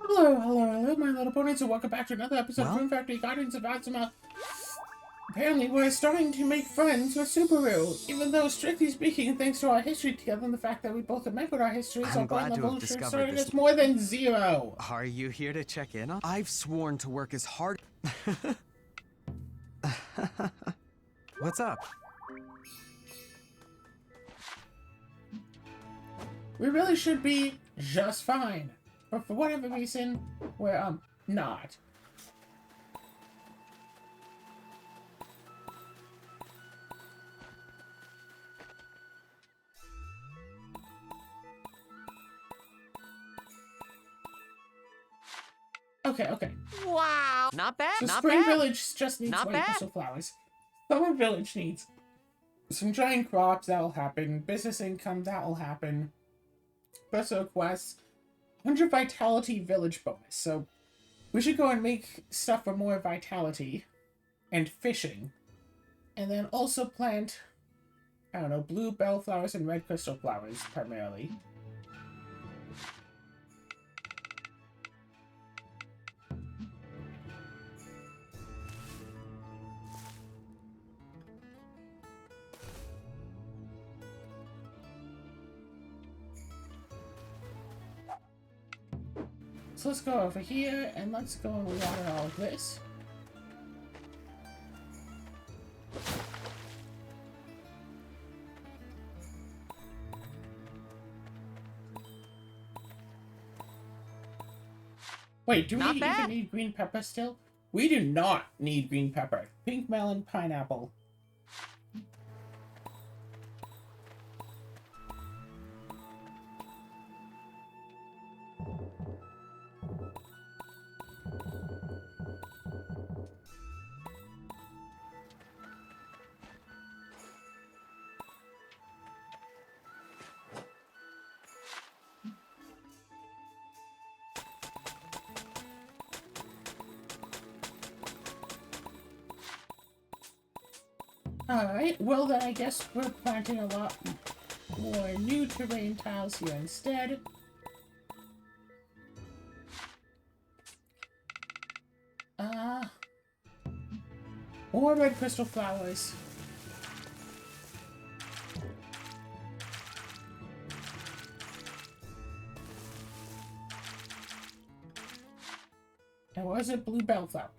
Hello, my little ponies, and welcome back to another episode of Well? Rune Factory Guardians of Azuma. Apparently, we're starting to make friends with Subaru, even though, strictly speaking, thanks to our history together and the fact that we both remembered our histories, I'm our brain glad to have evolution discovered started this. as more than zero. Are you here to check in on? I've sworn to work as hard. What's up? We really should be just fine, but for whatever reason, we're, not. Okay. Wow. Not bad, So not Spring bad. Village just needs Not white bad. crystal flowers. Summer Village needs some giant crops, that'll happen. Business income, that'll happen. Special quests, 100 vitality village bonus. So we should go and make stuff for more vitality and fishing. And then also plant, I don't know, blue bellflowers and red crystal flowers primarily. So let's go over here and let's go and water all of this. Wait, do we Not even bad. need green pepper still? We do not need green pepper. Pink melon, pineapple. Alright, well then I guess we're planting a lot more new terrain tiles here instead. More red crystal flowers. And what is it? Blue bellflower.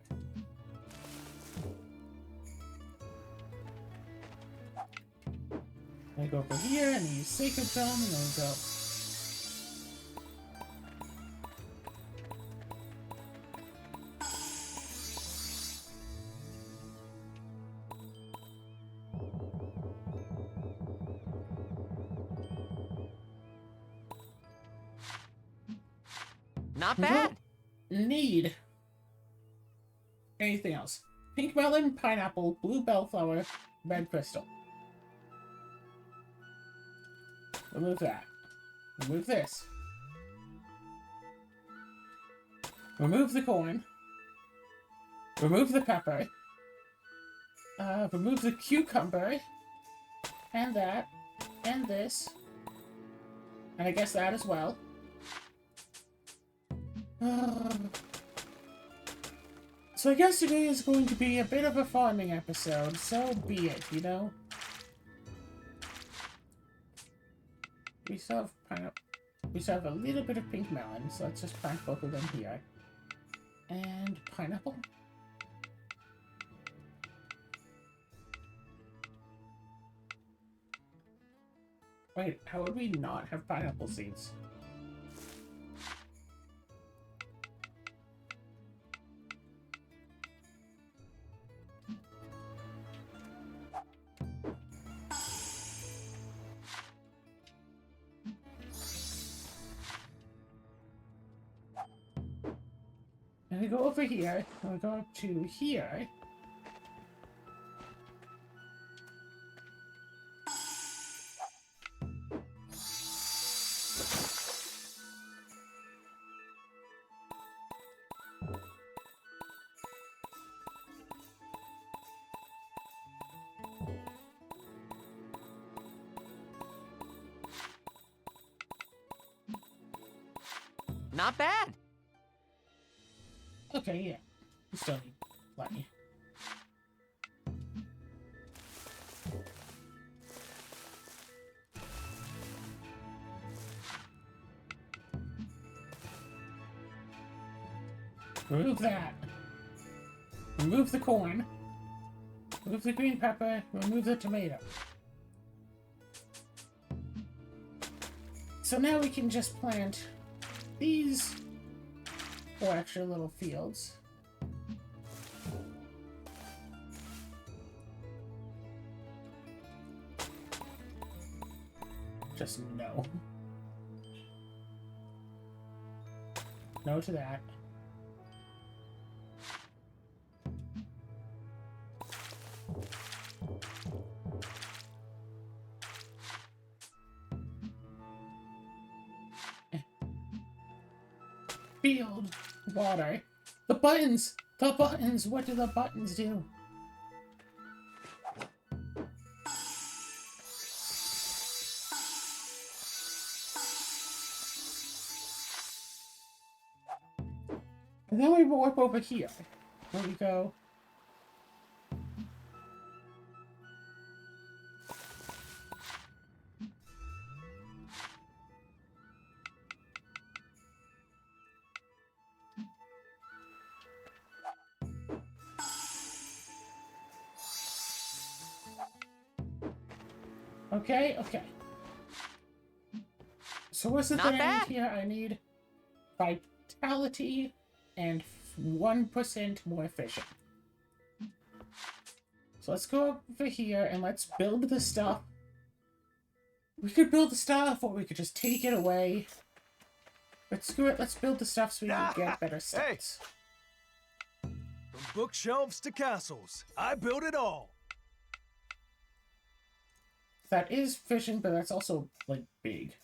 I go over here and use Sacred Zone, and then we go. Not We bad. don't need anything else. Pink melon, pineapple, blue bellflower, red crystal. Remove that. Remove this. Remove the corn. Remove the pepper. Remove the cucumber. And that. And this. And I guess that as well. So I guess today is going to be a bit of a farming episode, so be it, you know? We still have pineapple. We still have a little bit of pink melon, so let's just plant both of them here. And pineapple. Wait, how would we not have pineapple seeds? And we go over here, and we go up to here. Not bad. Okay, yeah. We still need plenty. Remove that. Remove the corn. Remove the green pepper. Remove the tomato. So now we can just plant these 4 extra little fields. Just no. No to that. Field. Water. The buttons! The buttons! What do the buttons do? And then we warp over here. Where we go. Okay, okay. So what's the thing I need here? I need vitality and 1% more efficient. So let's go over here and let's build the stuff. We could build the stuff, or we could just take it away. But screw it, let's build the stuff so we can get better stats. From bookshelves to castles, I built it all. That is fishing, but that's also, like, big.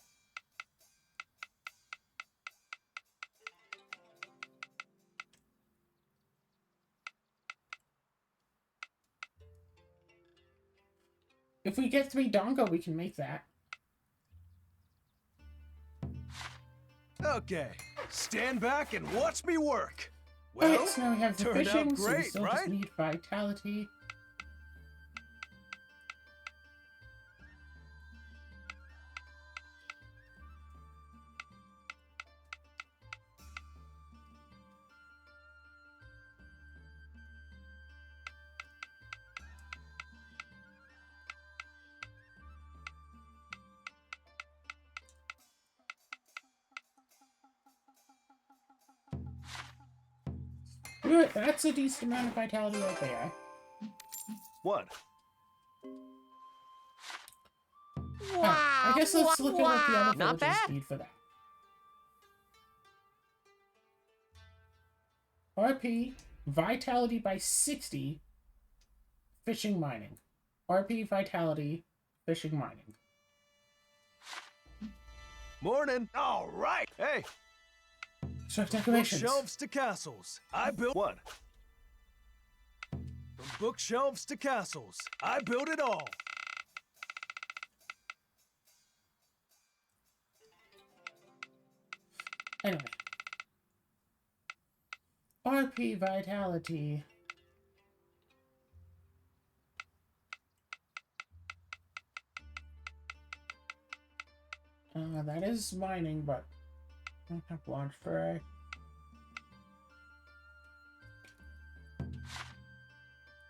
If we get 3 dongo, we can make that. Okay, stand back and watch me work. Alright, Well, so now we have the turned fishing, out so we great, still just right? need vitality. Good, that's a decent amount of vitality right there. What? I guess let's look at what the other Not villages bad. need for that. RP, vitality by 60, fishing mining. RP, vitality, fishing mining. Morning. All right. Hey, So decorations. bookshelves to castles, I built what? From bookshelves to castles, I built it all. Anyway. RP, vitality. That is mining, but I don't have launch for.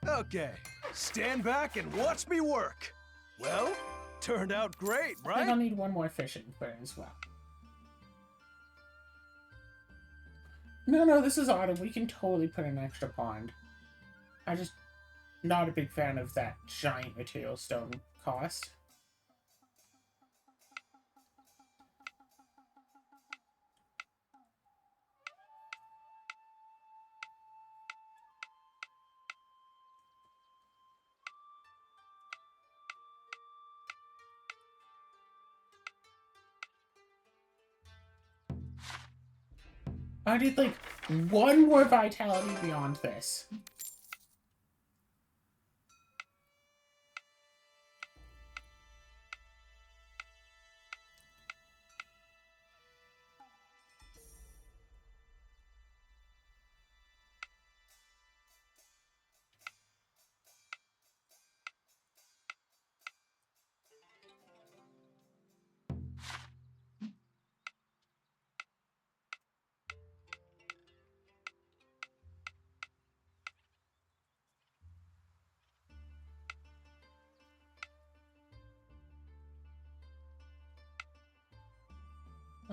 Okay, stand back and watch me work. Well, turned out great, I think I'll right? need 1 more fishing for it as well. No, this is autumn. We can totally put an extra pond. I'm just not a big fan of that giant material stone cost. I need, like, 1 more vitality beyond this.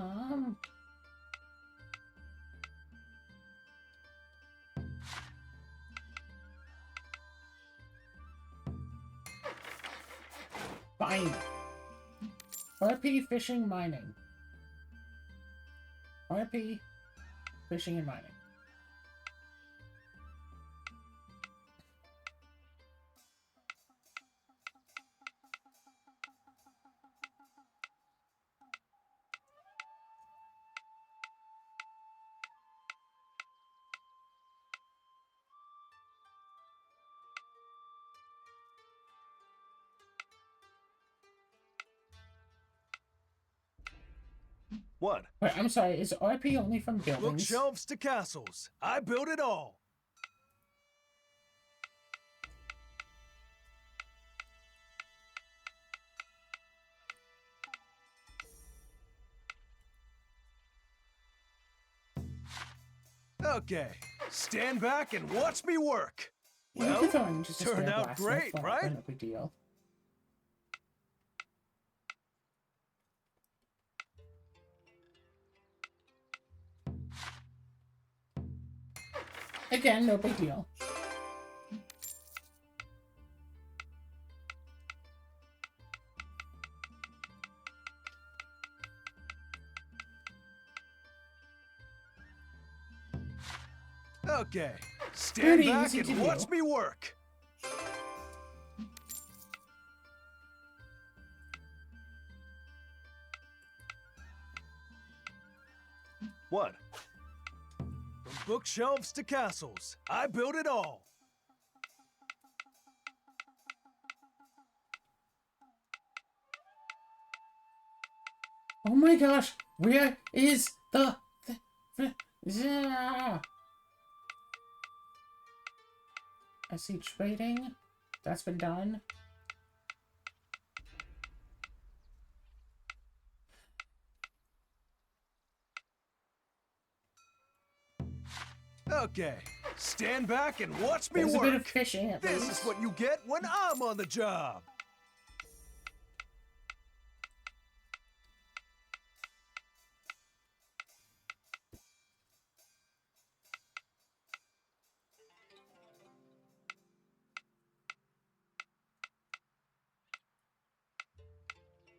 Um. Fine. RP fishing mining. RP fishing and mining. What? Wait, I'm sorry, is RP only from buildings? Bookshelves to castles. I built it all. Okay, stand back and watch me work. Well, turned out great, right? No big deal. Again, no big deal. Okay, stand Pretty back easy and to watch do. me work. What? From bookshelves to castles, I built it all. Oh my gosh, where is the yeah. I see trading. That's been done. Okay, stand back and watch me There's work. a bit of fishing at This least. is what you get when I'm on the job.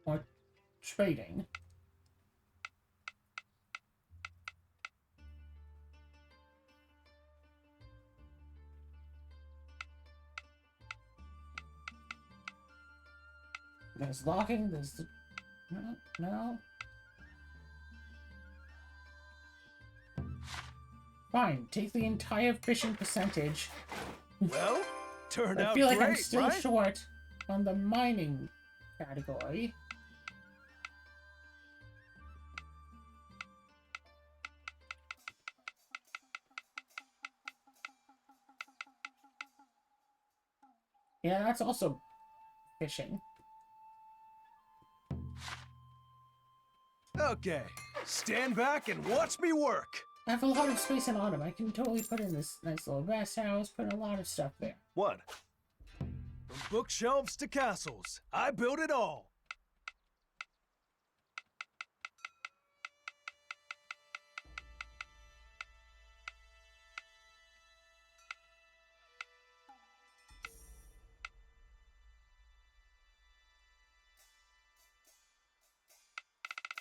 Or trading. There's logging, there's the... No. Fine, take the entire fishing percentage. Well, turned I out feel great, like I'm still right? short on the mining category. Yeah, that's also fishing. Okay, stand back and watch me work. I have a lot of space in autumn. I can totally put in this nice little rest house, put in a lot of stuff there. What? From bookshelves to castles, I built it all.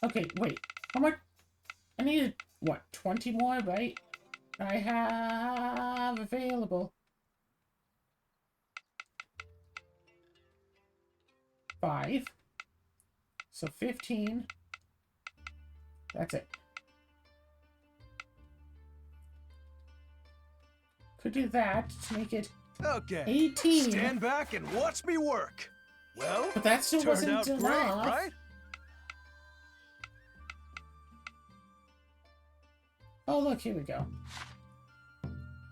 Okay, wait. How much? I needed, what, 20 more, right? I have available. 5. So 15. That's it. Could do that to make it Okay, 18. stand back and watch me work. Well, But that still turned wasn't out enough. great, right? Oh, look, here we go.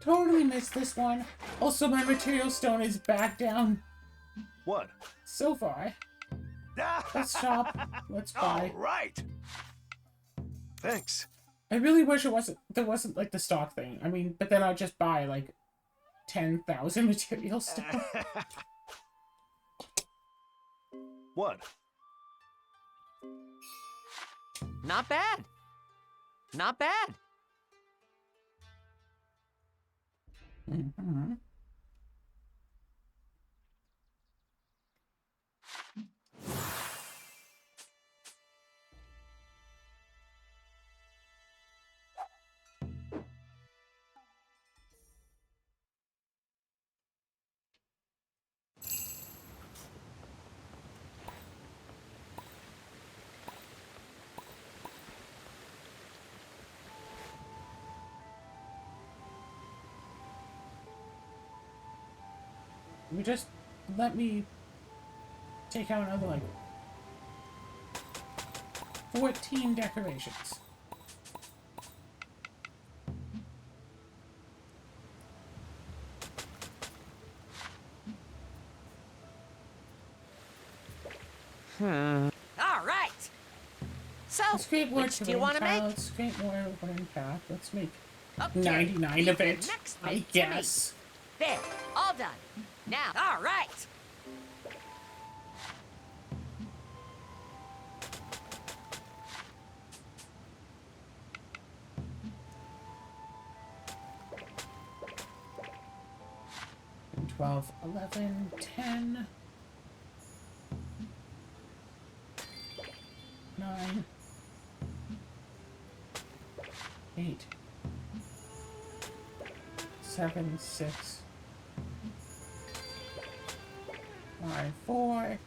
Totally missed this one. Also, my material stone is back down What? so far. Let's shop. Let's buy. All right. Thanks. I really wish there wasn't like the stock thing. I mean, but then I'd just buy like 10,000 material stone. What? Not bad. Not bad. Mm-hmm. You just let me take out another, like, 14 decorations. All right. So, Let's create more which do you want to tile. make? Let's create more wooden path. Let's make Okay, 99 leave of the it, next I bit to me. guess. There, all done. Now, all right. And 12, 11, 10, 9, 8, 7, 6, 5, 4.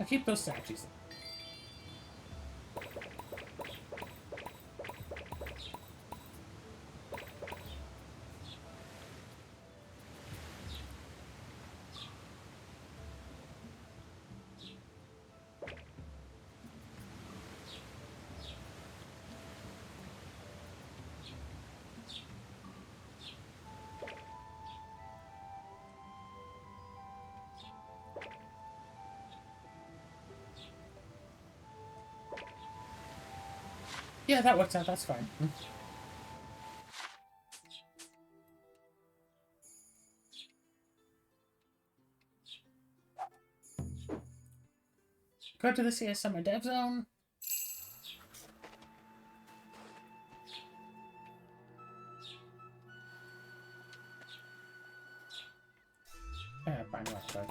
I'll keep those statues. Yeah, that works out. That's fine. Go to the CS Summer Dev Zone. Fine, right.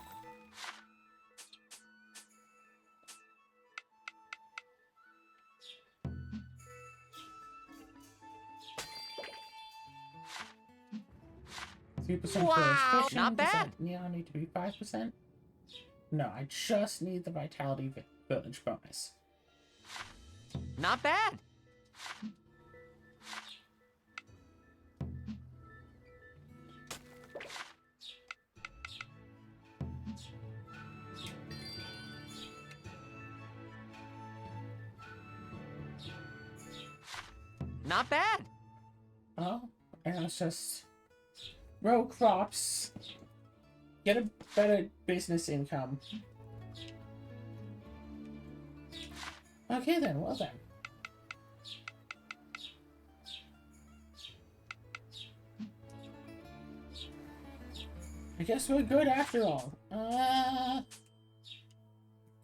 3% Wow, for fishing. not Does bad. that need to be 5%? No, I just need the Vitality Village bonus. Not bad. Not bad. Oh, and it's just grow crops, get a better business income. Okay then, well then. I guess we're good after all.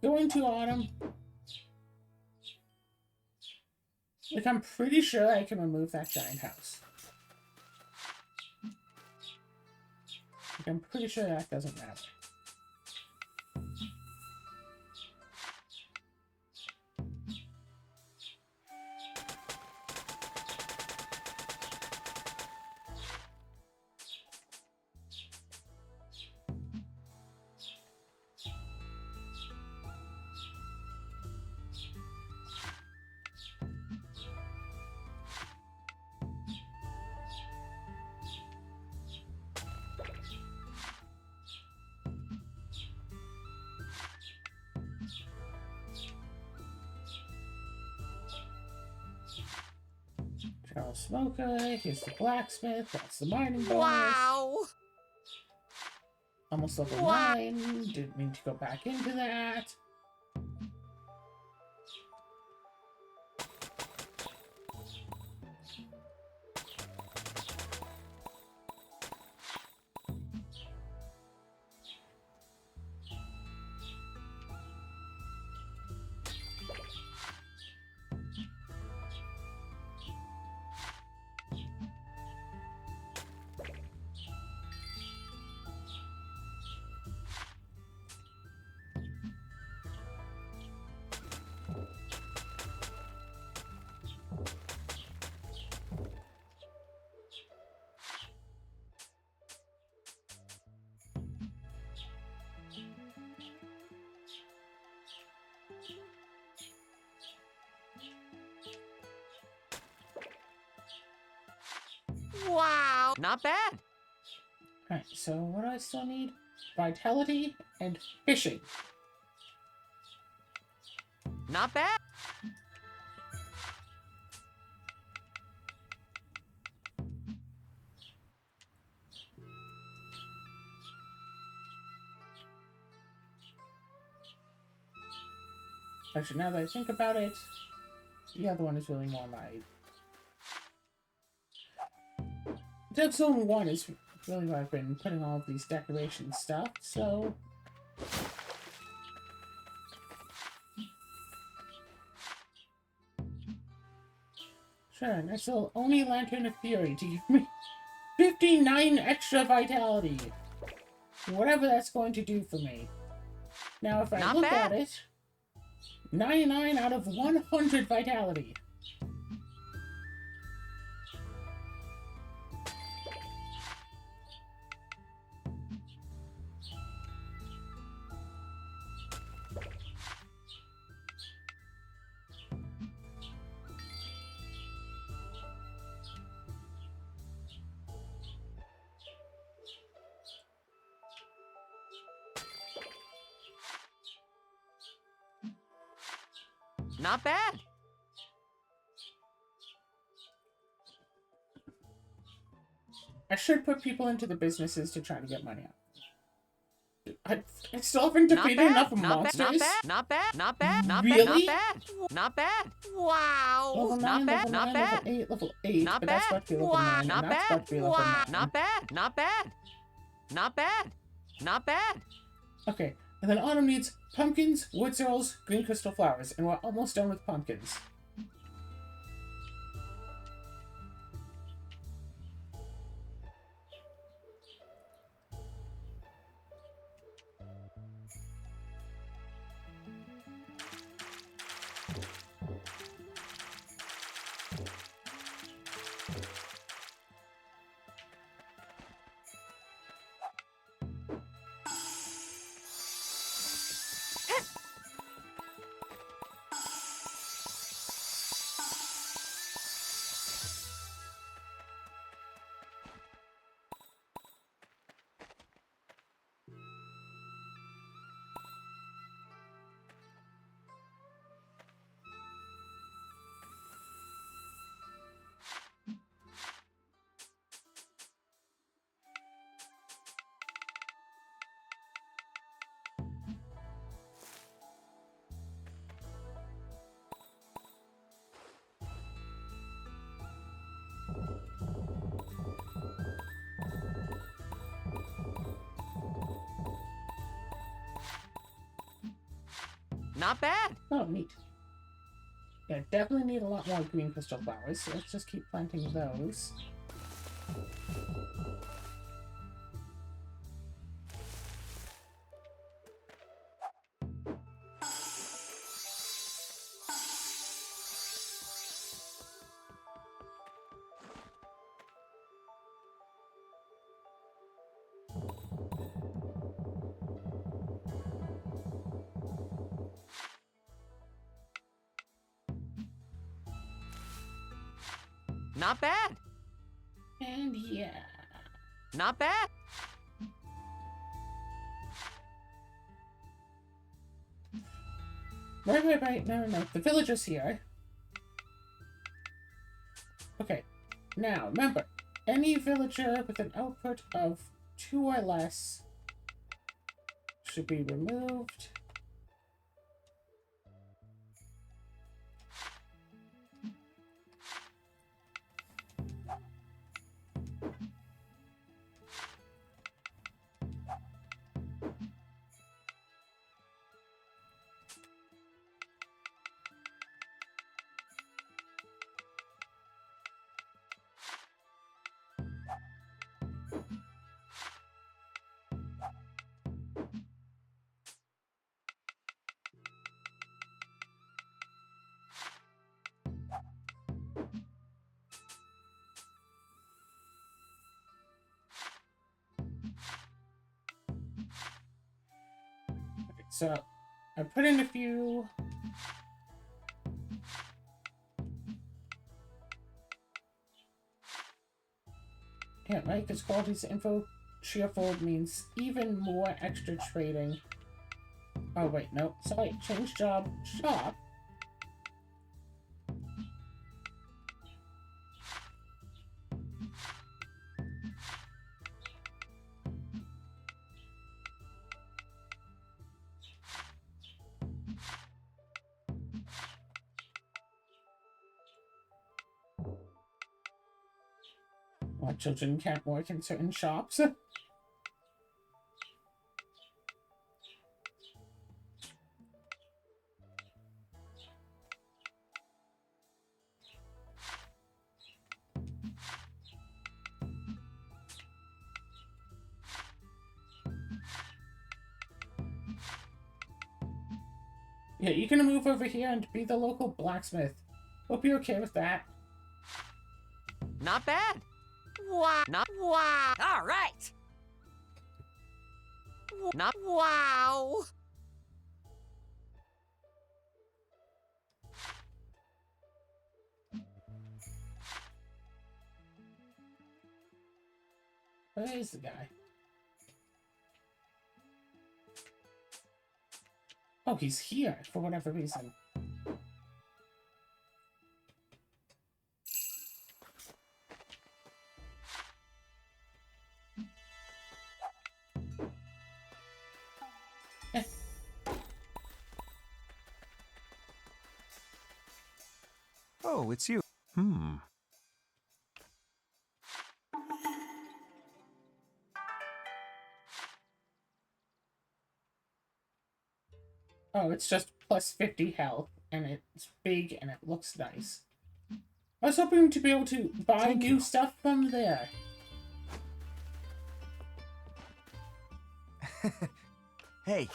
Going to autumn. Like, I'm pretty sure I can remove that giant house. Like, I'm pretty sure that doesn't matter. no smoker. Here's the blacksmith. That's the mining bonus. Wow. Almost level Wow. 9. Didn't mean to go back into that. Wow. Not bad. Alright, so what do I still need? Vitality and fishing. Not bad. Actually, now that I think about it, the other one is really more my... Dead Zone 1 is really where I've been putting all of these decoration stuff, so... Sure, nice little Oni Lantern of Fury to give me 59 extra vitality. Whatever that's going to do for me. Now, if I Not look bad. at it, 99 out of 100 vitality. Not bad. I should put people into the businesses to try to get money out. I still haven't Not defeated bad. enough Not bad. monsters. Not bad. Not bad. Not bad. Really? Not bad. Not bad. Wow. Level 9, Not bad. level 9, Not level bad. 8, level 8, Not but that's bad. about to be level Wow. 9, Not and that's bad. about to be level Wow. 9. Not bad. Not bad. Not bad. Not bad. Okay, and then Autumn needs pumpkins, wood sorrels, green crystal flowers, and we're almost done with pumpkins. Not bad. Oh, neat. Yeah, definitely need a lot more green crystal flowers, so let's just keep planting those. Not bad. And yeah. Not bad. Right. No. The villager's here. Okay, Now, remember, any villager with an output of 2 or less should be removed. So, I put in a few. Yeah, right, because qualities info cheerful means even more extra trading. Oh, wait, no. Sorry, change job. Shop. Well, children can't work in certain shops. Yeah, you can move over here and be the local blacksmith. Hope you're okay with that. Not bad. Wow. Not wow. All right. Not wow. Where is the guy? Oh, he's here for whatever reason. Oh, it's you. Oh, it's just plus 50 health, and it's big, and it looks nice. I was hoping to be able to buy Thank new you. stuff from there. Hey.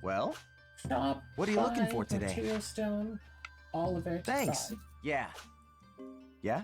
Well, Shop, what are you looking buy, for today? material stone, all of it. Thanks. buy. Yeah. Yeah?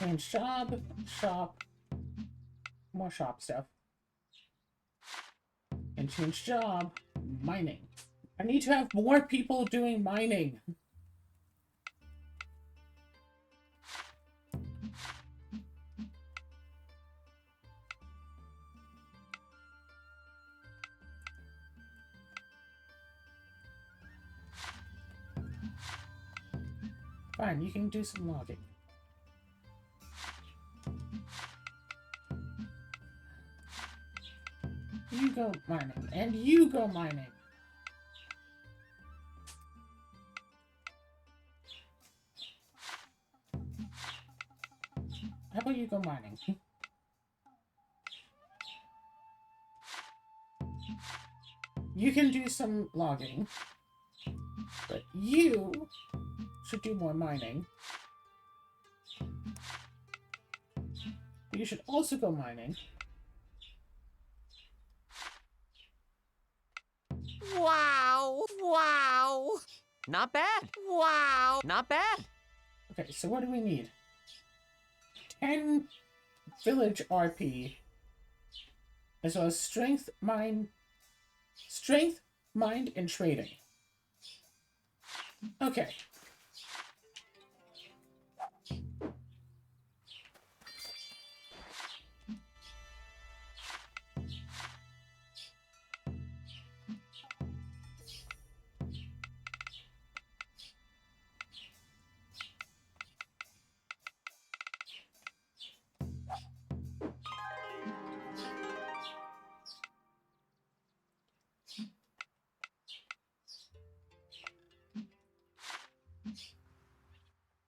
And shop, more shop stuff. And change job, mining. I need to have more people doing mining. Fine, you can do some logging. You go mining, and you go mining. about you go mining? You can do some logging, but you should do more mining. You should also go mining. Wow! Wow! Not bad. Wow! Not bad. Okay, so what do we need? 10 village RP, as well as strength, mind, and trading. Okay.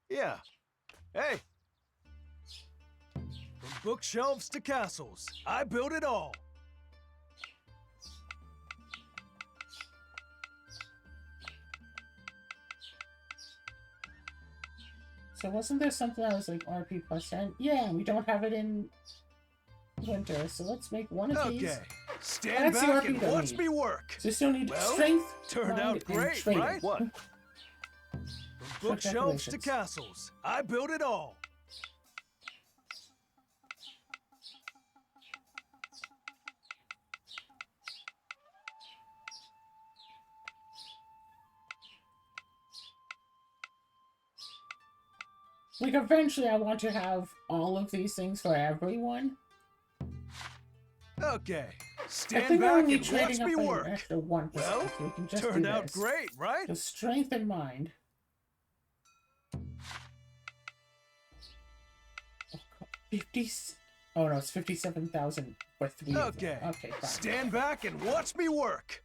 Yeah. Hey! From bookshelves to castles, I built it all. So wasn't there something that was like RP plus 10? Yeah, we don't have it in winter, so let's make one of these. Okay, stand That's the back RP and that we watch need. me work. So we still need Well, strength, turned mind, out and great, trading. right? What? From bookshelves to calculations. castles, I built it all. Like, eventually I want to have all of these things for everyone. Okay, I stand think we're back only and watch trading up me by an work. extra 1%, Well, so we can just turned do out this. great, right? So strength and mind. Oh, God. 50... Oh no, it's 57,000 for 3 of them. Okay, Okay, fine. stand back and watch me work.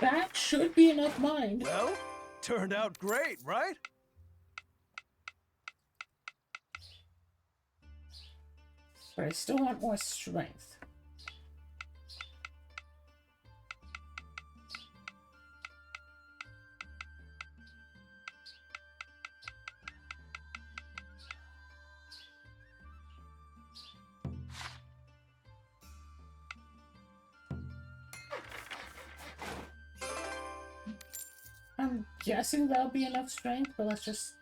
That should be enough mind. Well, turned out great, right? But I still want more strength. I'm guessing that'll be enough strength, but let's just...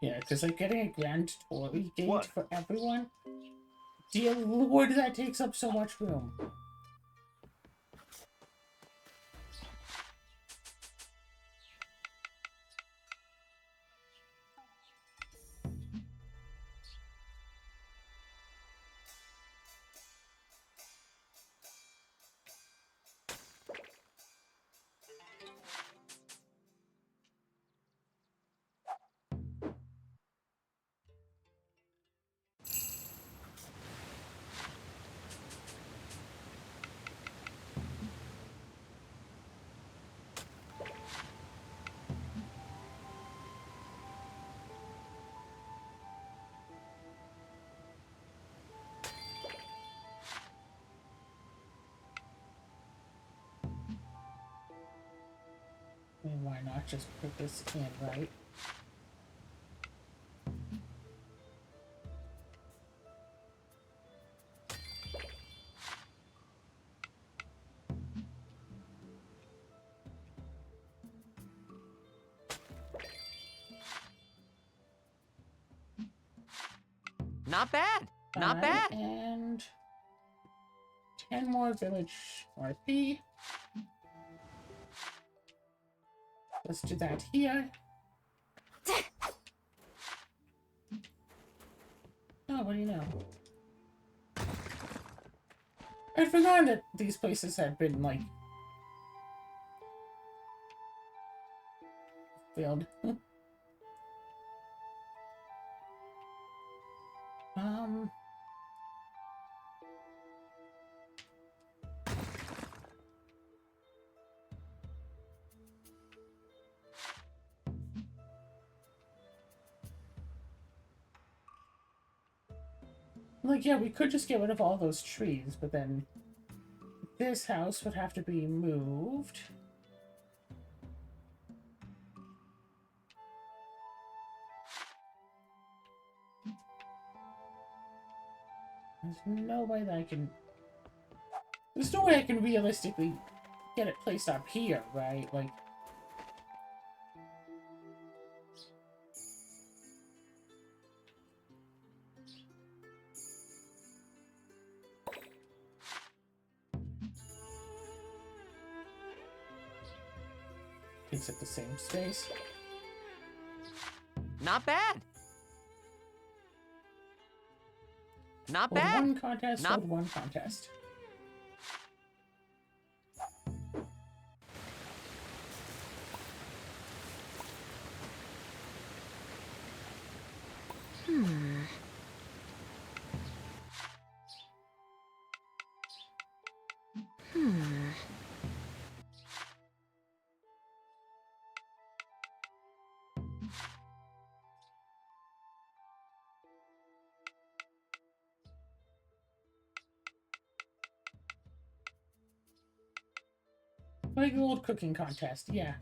Yeah, because like getting a grand toy gate What? for everyone. Dear Lord, that takes up so much room. I mean, why not just put this in, right? Not bad. Not 5 bad. And 10 more village RP. Let's do that here. Oh, what do you know? I'd forgotten that these places had been, like, Failed. Like, yeah, we could just get rid of all those trees, but then this house would have to be moved. There's no way that I can... There's no way I can realistically get it placed up here, right? Like... Takes up the same space. Not bad. Not Hold bad. one contest, Not- hold one contest. Like an old cooking contest, yeah.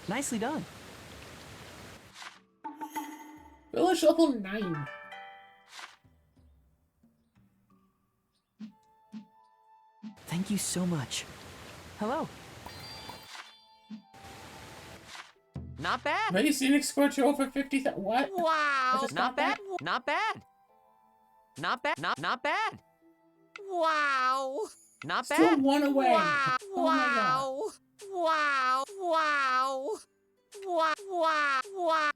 Nicely done. Village level 9. Thank you so much. Hello. Not bad. Ready scenic score to over 50,000. What? I Wow. just Not got that? bad. Not bad. Not bad. Not bad. Wow. Not Still bad. one away. Wow. Oh my god. Wow. Wow. Wow. Wow. Wow.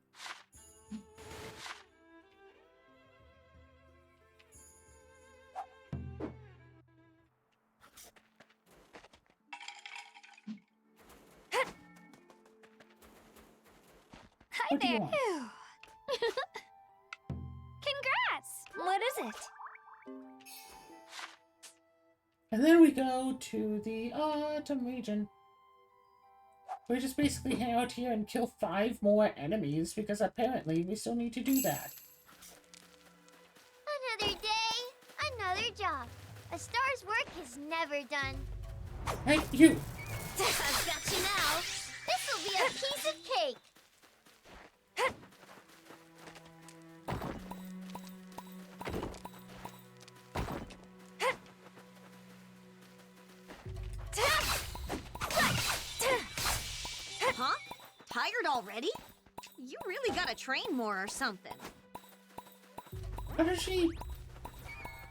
Hi What do you there. want? Congrats. What is it? And then we go to the autumn region. We just basically hang out here and kill 5 more enemies because apparently we still need to do that. Another day, another job. A star's work is never done. Hey, you! I've got you now. This'll be a piece of cake. Huh? Tired already? You really gotta train more or something. Why does she...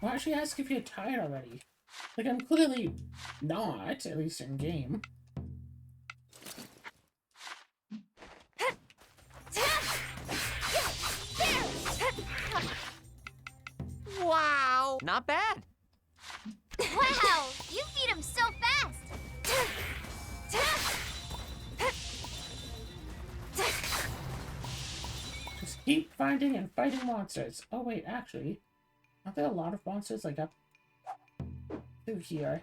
Why does she ask if you're tired already? Like, I'm clearly not, at least in game. Wow. Not bad. Wow, you beat him so fast. Just keep finding and fighting monsters. Oh wait, actually, aren't there a lot of monsters, like, up through here?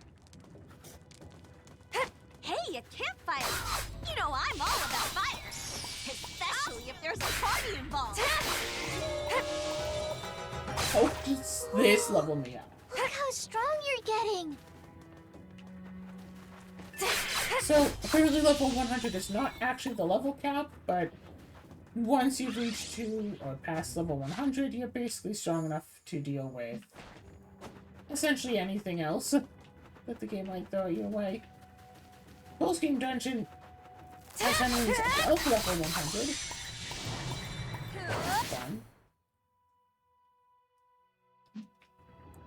Hey, a campfire! You know I'm all about fire! Especially if there's a party involved! Oh, just this level me up. Look how strong you're getting. So, apparently level 100 is not actually the level cap, but once you reach to, or past level 100, you're basically strong enough to deal with essentially anything else that the game might throw you away. Post-game dungeon has enemies above level 100. Fun.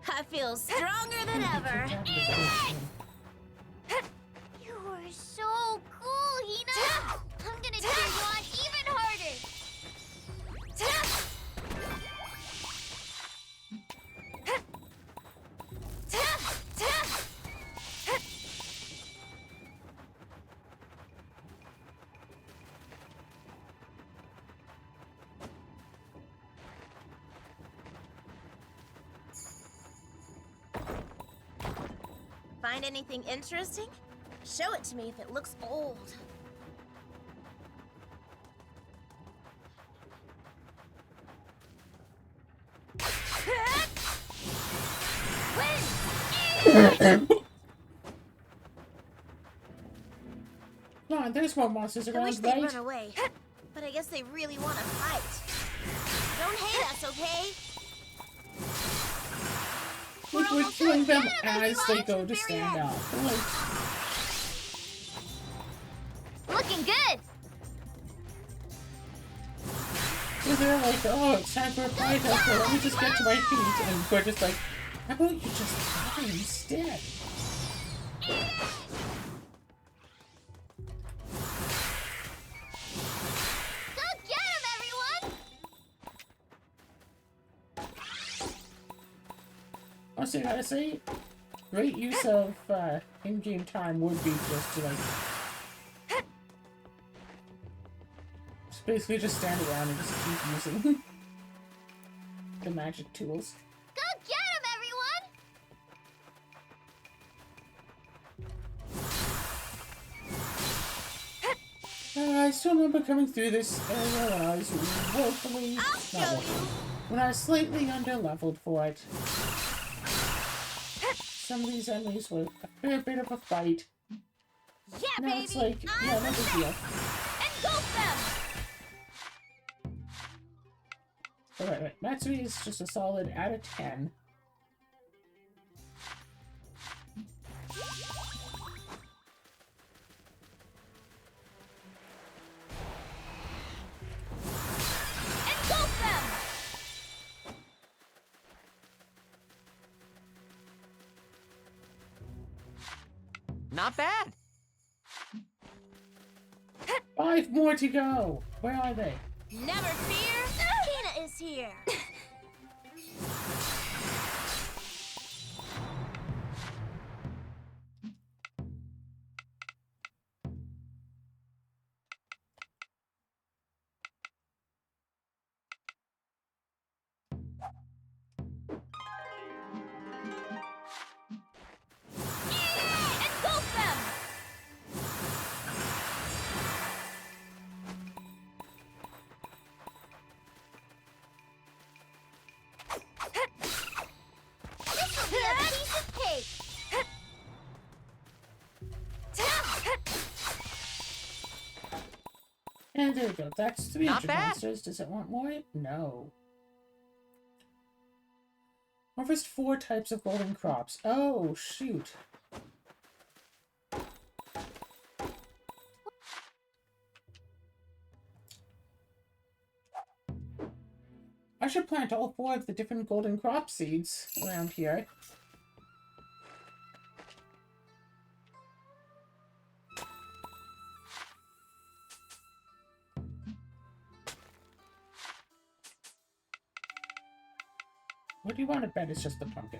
I feel stronger than ever! You were so cool, Hina. I'm gonna cheer you on even harder. Find anything interesting? Show it to me if it looks old. Come on, there's more monsters I around, wish they'd right? run away, but I guess they really want to fight. Don't hate us, okay? Like, we're almost killing them done. as they Right go to to the stand very up. Like, Looking good. they're like, oh, it's time for a fight. Okay, let me just get to my feet. And we're just like, how about you just die instead? Go get him, everyone! Also, I gotta say, great use of in-game time would be just to, like, basically just stand around and just keep using the magic tools. Go get him, everyone! I still remember coming through this area when I was woefully, when I was slightly under-leveled for it. Some of these enemies were a fair bit of a fight. Yeah, Now baby! it's like, yeah, no big deal. Engulf them! Alright, Matsui is just a solid out of 10. Engulf them! Not bad. 5 more to go! Where are they? Never fear, Tina is here. Engulf them! This'll be a piece of cake! And there we go. That's 300 bad. monsters. Does it want more? No. Harvest 4 types of golden crops. Oh, shoot. I should plant all 4 of the different golden crop seeds around here. What do you want to bet it's just the pumpkin?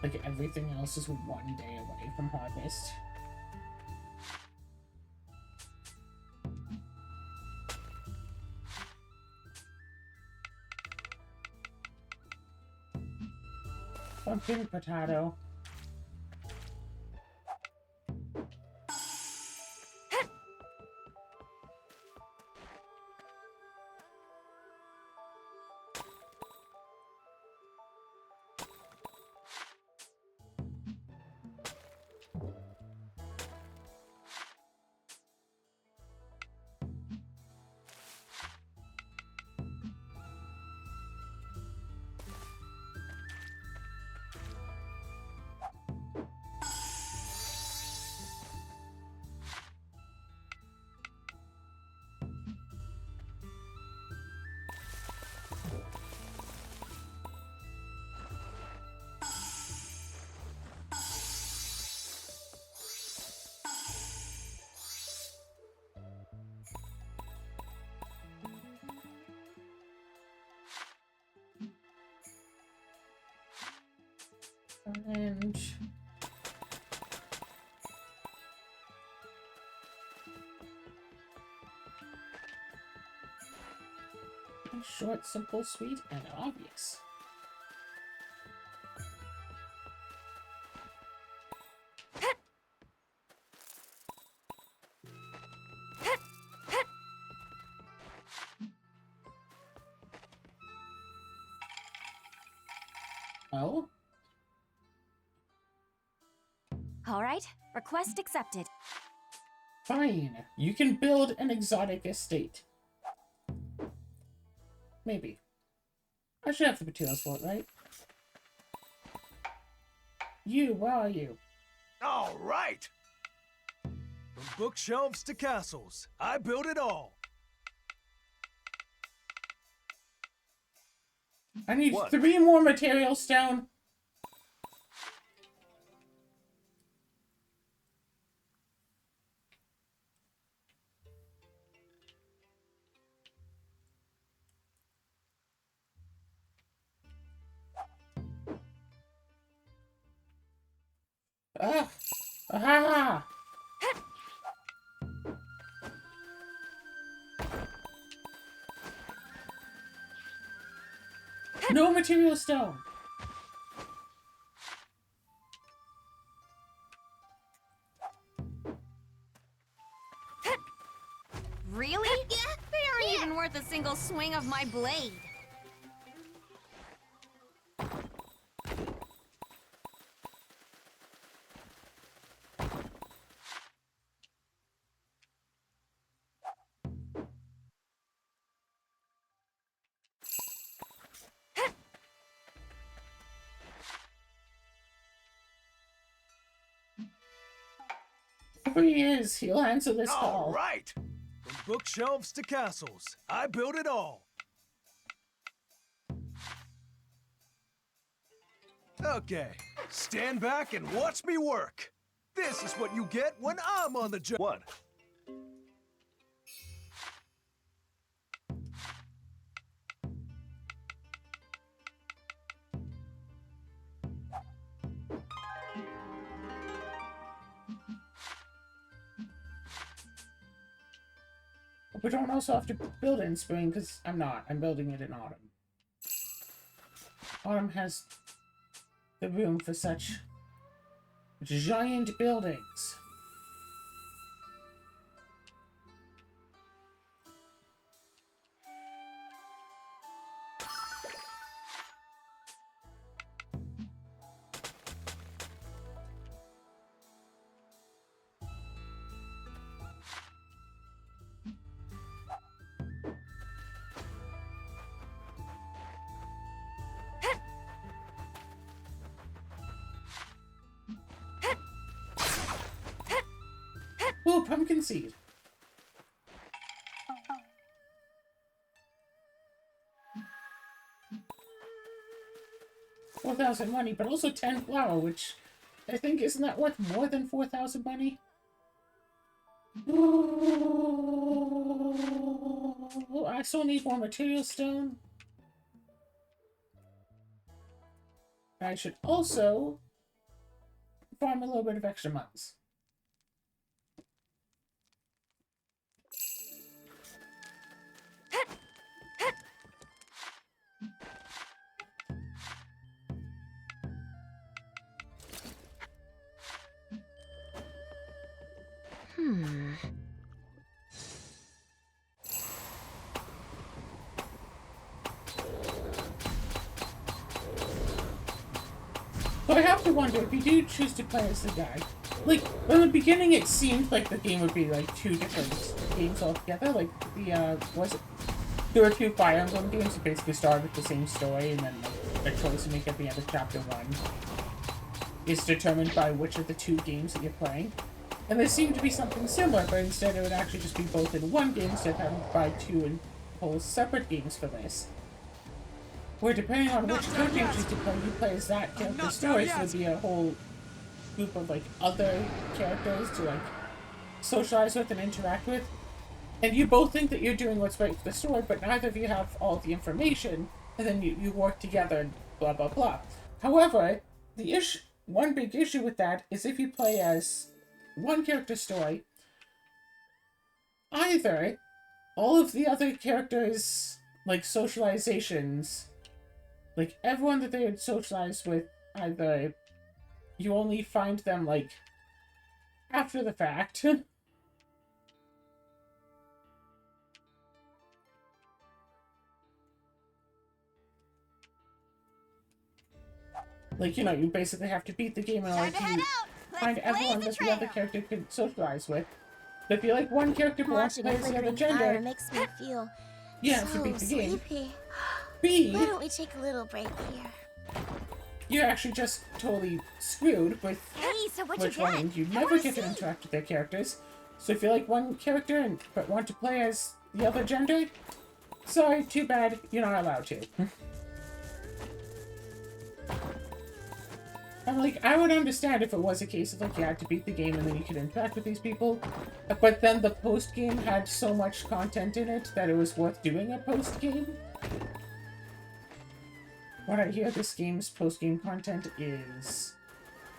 Like everything else is 1 day away from harvest. Pumpkin, potato. And short, simple, sweet, and obvious. Oh? All right, request accepted. Fine. You can build an exotic estate. Maybe. I should have the materials for it, right? You, where are you? All right! From bookshelves to castles, I built it all. I need What? 3 more material stone. Ah! Ah! No material stone. Really? They aren't even worth a single swing of my blade. Whoever he is, he'll answer this All call. right! From bookshelves to castles, I built it all. Okay, stand back and watch me work. This is what you get when I'm on the job. What? We don't also have to build it in spring, because I'm not. I'm building it in autumn. Autumn has the room for such giant buildings. Ooh, pumpkin seed. $4,000 money, but also 10 flour, which I think isn't that worth more than 4,000 money? Ooh, I still need more material stone. I should also farm a little bit of extra months. So I have to wonder, if you do choose to play as the guy, like, from the beginning it seemed like the game would be, like, 2 different games altogether, like, there were 2 Fire Emblem games that basically started with the same story, and then, like, the choice you make at the end of Chapter 1 is determined by which of the 2 games that you're playing. And there seemed to be something similar, but instead it would actually just be both in one game instead of having to buy 2 whole separate games for this. Where depending on which character you choose to play, you play as that character's story, so there'd be a whole group of, like, other characters to, like, socialize with and interact with. And you both think that you're doing what's right for the story, but neither of you have all the information, and then you work together and blah blah blah. However, one big issue with that is if you play as one character's story, either all of the other characters like, socializations, like, everyone that they would socialize with, either you only find them, like, after the fact. Like, you know, you basically have to beat the game in order Time to head to out. Let's find everyone blaze that the the other trail. character could socialize with. But if you like one character but wants to Watching play a as the other flickering fire gender, makes me feel you have to so beat the game. sleepy. B, Why don't we take a little break here? you're actually just totally screwed with Hey, so what you which got? one you I never wanna get to see. interact with their characters. So if you like one character and but want to play as the other gender, sorry, too bad, you're not allowed to. I'm like, I would understand if it was a case of like you had to beat the game and then you could interact with these people, but then the post game had so much content in it that it was worth doing a post game. What I hear this game's post game content is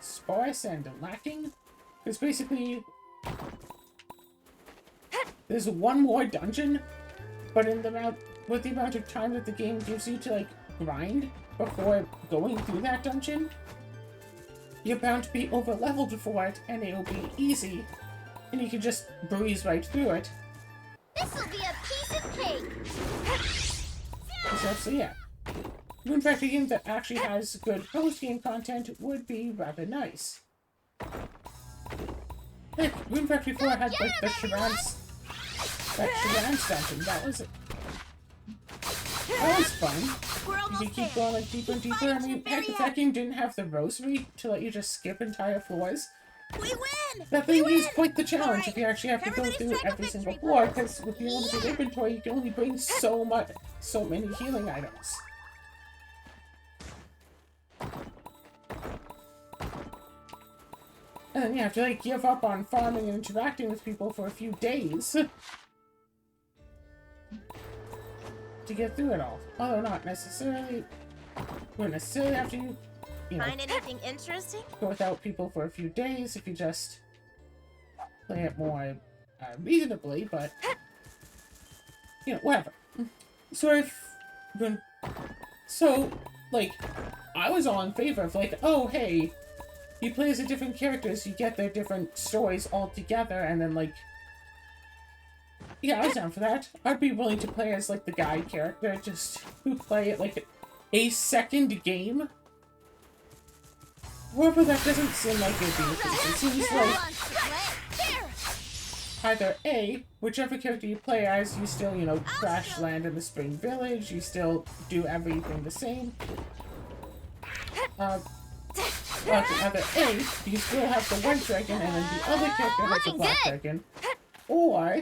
sparse and lacking. Because basically, there's one more dungeon, but in the with the amount of time that the game gives you to like grind before going through that dungeon, you're bound to be over leveled for it, and it'll be easy, and you can just breeze right through it. This'll be a piece of cake. So yeah, in fact, a game that actually has good post-game content would be rather nice. Heck, Rune Factory 4 had like the Sharan's dungeon. That was fun. We're You almost could keep there. going like deeper and deeper. I mean, heck, if that game didn't have the rosary to let you just skip entire floors, We win. that We thing is win. quite the challenge Alright, if you actually have to go everybody through strike a every single victory floor, pose. because with your limited inventory, you can only bring so many healing items. And then you have to like give up on farming and interacting with people for a few days to get through it all. Although not necessarily, you don't necessarily have to, you know, Find anything interesting? go without people for a few days if you just play it more reasonably, but you know, whatever. So like, I was all in favor of like, oh hey, you play as a different characters, you get their different stories all together, and then like, yeah, I was down for that. I'd be willing to play as like the guy character, just to play it like a second game. However, that doesn't seem like it'd be the case. It seems Who like wants to play? There. either A, whichever character you play as, you still, you know, crash land in the Spring Village, you still do everything the same. Either A, you still have the white dragon and then the other character has the black dragon. Or,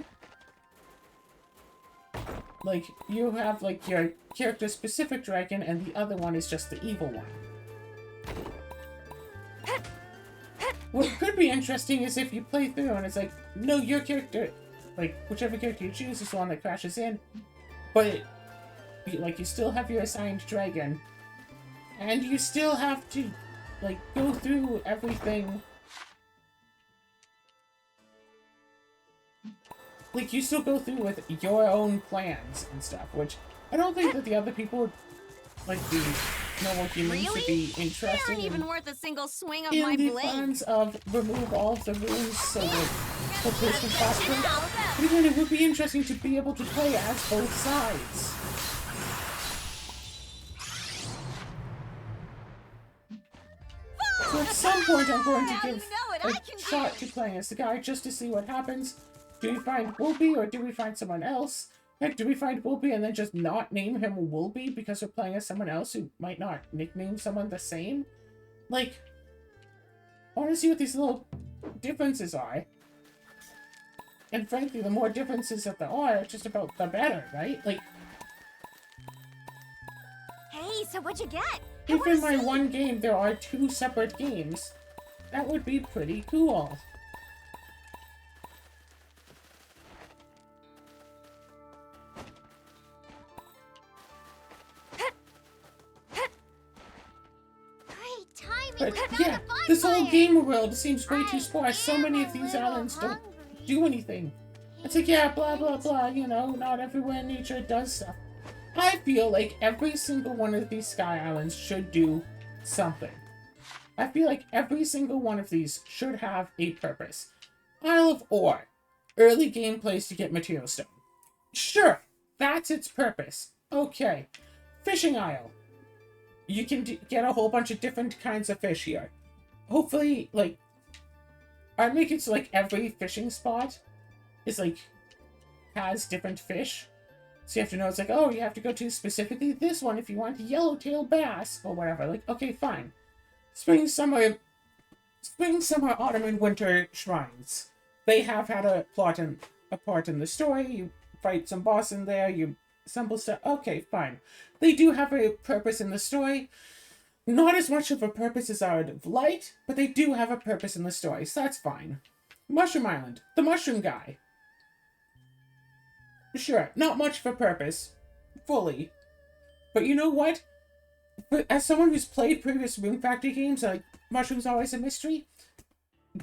like, you have, like, your character-specific dragon and the other one is just the evil one. What could be interesting is if you play through and it's like, no, your character, like, whichever character you choose is the one that crashes in, but, you still have your assigned dragon, and you still have to, like, go through everything. Like, you still go through with your own plans and stuff, which I don't think that the other people, like, the normal humans would be They interested aren't in. even worth a single swing of In my the blade. plans of remove all of the runes so that the person faster. Now But again, it would be interesting to be able to play as both sides. So at some point I'm going to Now you give know what a I can shot to playing as the guy just to see what happens. Do we find Woolby or do we find someone else? Heck, do we find Woolby and then just not name him Woolby because we're playing as someone else who might not nickname someone the same? Like, I want to see what these little differences are. And frankly, the more differences that there are, just about the better, right? Like, Hey, so what'd you get? I if wanna in my see. one game there are 2 separate games, that would be pretty cool. Great timing. But We found yeah, a this whole bonfire. game world seems way too I sparse. So many of am a these little islands don't hungry. do anything. It's like, yeah, blah, blah, blah, you know, not everywhere in nature does stuff. I feel like every single one of these Sky Islands should do something. I feel like every single one of these should have a purpose. Isle of Ore. Early game place to get Material Stone. Sure, that's its purpose. Okay. Fishing Isle. You can get a whole bunch of different kinds of fish here. Hopefully, like, I'd make it so, like, every fishing spot is, like, has different fish. So you have to know, it's like, oh, you have to go to specifically this one if you want yellowtail bass, or whatever. Like, okay, fine. Spring, summer, autumn, and winter shrines. They have had a part in the story. You fight some boss in there, you assemble stuff. Okay, fine. They do have a purpose in the story. Not as much of a purpose as I would have liked, but they do have a purpose in the story, so that's fine. Mushroom Island. The mushroom guy. Sure, not much of a purpose. Fully. But you know what? But as someone who's played previous Rune Factory games, like, mushrooms always a mystery,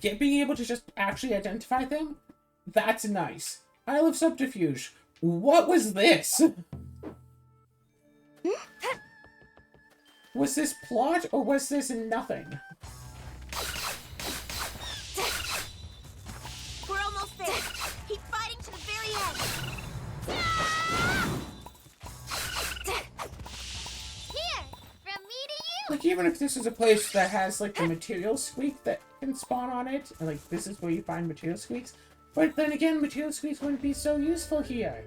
being able to just actually identify them, that's nice. Isle of Subterfuge. What was this? Was this plot, or was this nothing? We're almost there. Keep fighting to the very end. Here, from me to you. Like, even if this is a place that has, like, the material squeak that can spawn on it, and, like, this is where you find material squeaks, but then again, material squeaks wouldn't be so useful here.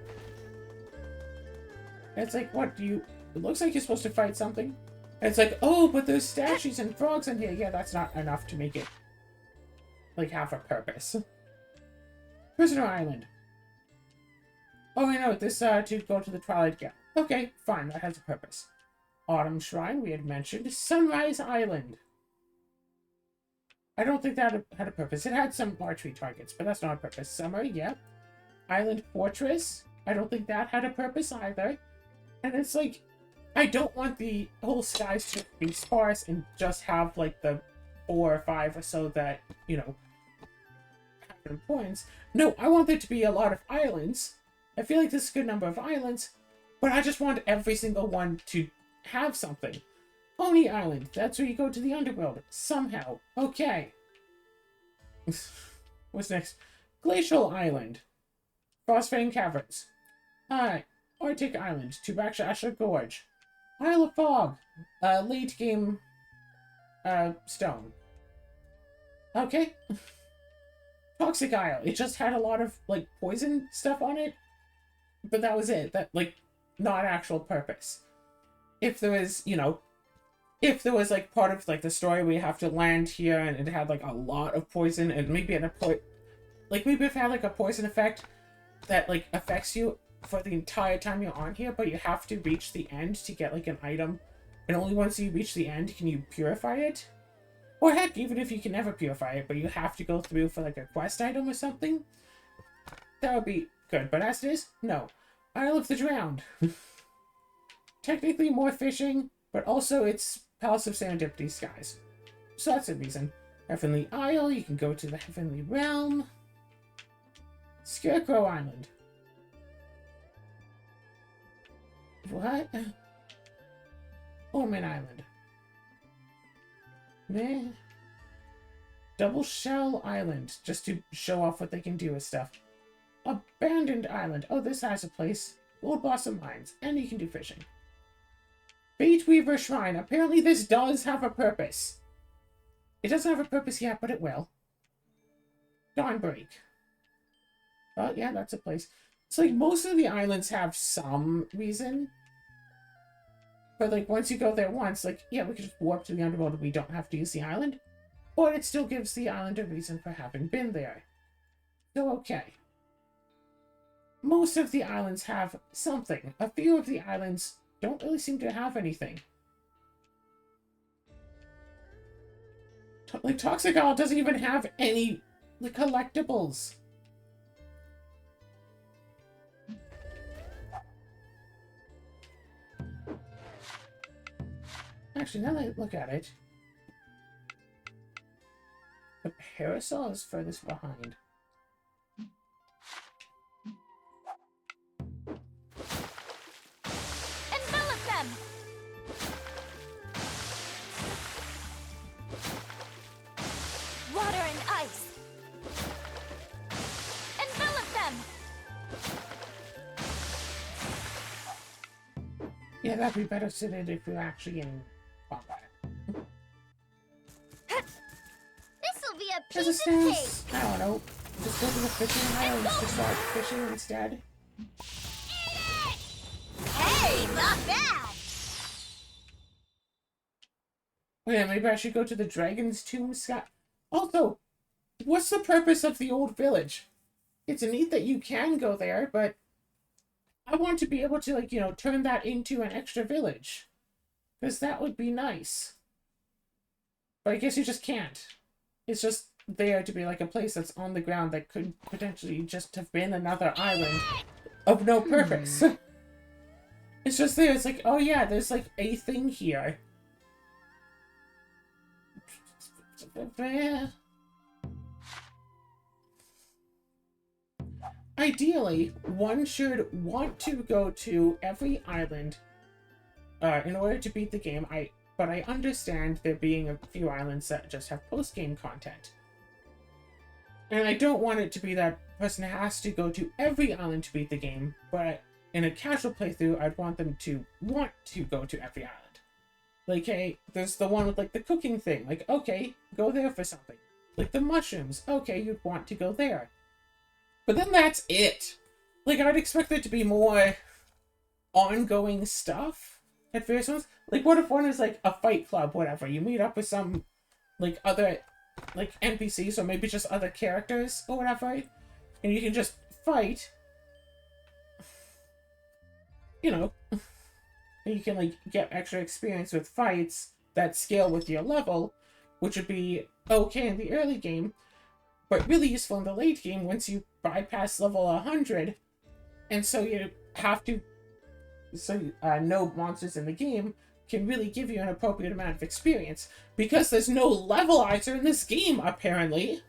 It's like, what, it looks like you're supposed to fight something. And it's like, oh, but there's statues and frogs in here. Yeah, that's not enough to make it, like, have a purpose. Prisoner Island. Oh, I know, this, to go to the Twilight Gap. Okay, fine, that has a purpose. Autumn Shrine, we had mentioned. Sunrise Island. I don't think that had a purpose. It had some archery targets, but that's not a purpose. Summer, yeah. Island Fortress. I don't think that had a purpose either. And it's like, I don't want the whole skies to be sparse and just have, like, the 4 or 5 or so that, you know, have importance. No, I want there to be a lot of islands. I feel like this is a good number of islands, but I just want every single one to have something. Oni Island. That's where you go to the underworld. Somehow. Okay. What's next? Glacial Island. Frostfang Caverns. Alright. Arctic Island. Tubaksha Gorge. Isle of Fog. Late game stone. Okay. Toxic Isle. It just had a lot of, like, poison stuff on it. But that was it. That, like, not actual purpose. If there was, you know, if there was, like, part of, like, the story where you have to land here and it had, like, a lot of poison and maybe maybe it had, like, a poison effect that, like, affects you for the entire time you're on here, but you have to reach the end to get, like, an item, and only once you reach the end can you purify it. Or heck, even if you can never purify it, but you have to go through for, like, a quest item or something, that would be good. But as it is, no. Isle of the Drowned. Technically more fishing, but also it's Palace of Serendipity Skies. So that's a reason. Heavenly Isle, you can go to the Heavenly Realm. Scarecrow Island. What? Omen Island. Meh. Double Shell Island, just to show off what they can do with stuff. Abandoned Island. Oh, this has a place. Gold Blossom Mines, and you can do fishing. Fate Weaver Shrine. Apparently this does have a purpose. It doesn't have a purpose yet, but it will. Dawnbreak. Oh, yeah, that's a place. It's like most of the islands have some reason. But, like, once you go there once, like, yeah, we could just warp to the underworld and we don't have to use the island. But it still gives the island a reason for having been there. So, okay. Most of the islands have something. A few of the islands don't really seem to have anything. Like, Toxic Isle doesn't even have any, like, collectibles. Actually, now that I look at it, the parasol is furthest behind. Yeah, that'd be better suited if you're actually in combat. This'll be a As it piece of cake. stands, I don't know. Just go to the fishing islands to start fishing instead. Hey, not bad. Oh yeah, maybe I should go to the Dragon's Tomb, Scott. Also, what's the purpose of the old village? It's neat that you can go there, but I want to be able to, like, you know, turn that into an extra village. Because that would be nice. But I guess you just can't. It's just there to be, like, a place that's on the ground that could potentially just have been another island of no purpose. It's just there. It's like, oh yeah, there's, like, a thing here. Ideally, one should want to go to every island in order to beat the game. But I understand there being a few islands that just have post-game content. And I don't want it to be that person has to go to every island to beat the game, but in a casual playthrough, I'd want them to want to go to every island. Like, hey, there's the one with, like, the cooking thing. Like, okay, go there for something. Like, the mushrooms. Okay, you'd want to go there. But then that's it. Like, I'd expect there to be more ongoing stuff at various ones. Like, what if one is, like, a fight club, whatever. You meet up with some, like, other, like, NPCs, or maybe just other characters, or whatever. And you can just fight. You know. And you can, like, get extra experience with fights that scale with your level, which would be okay in the early game, but really useful in the late game once you bypass level 100, and so you have to, no monsters in the game can really give you an appropriate amount of experience, because there's no levelizer in this game, apparently.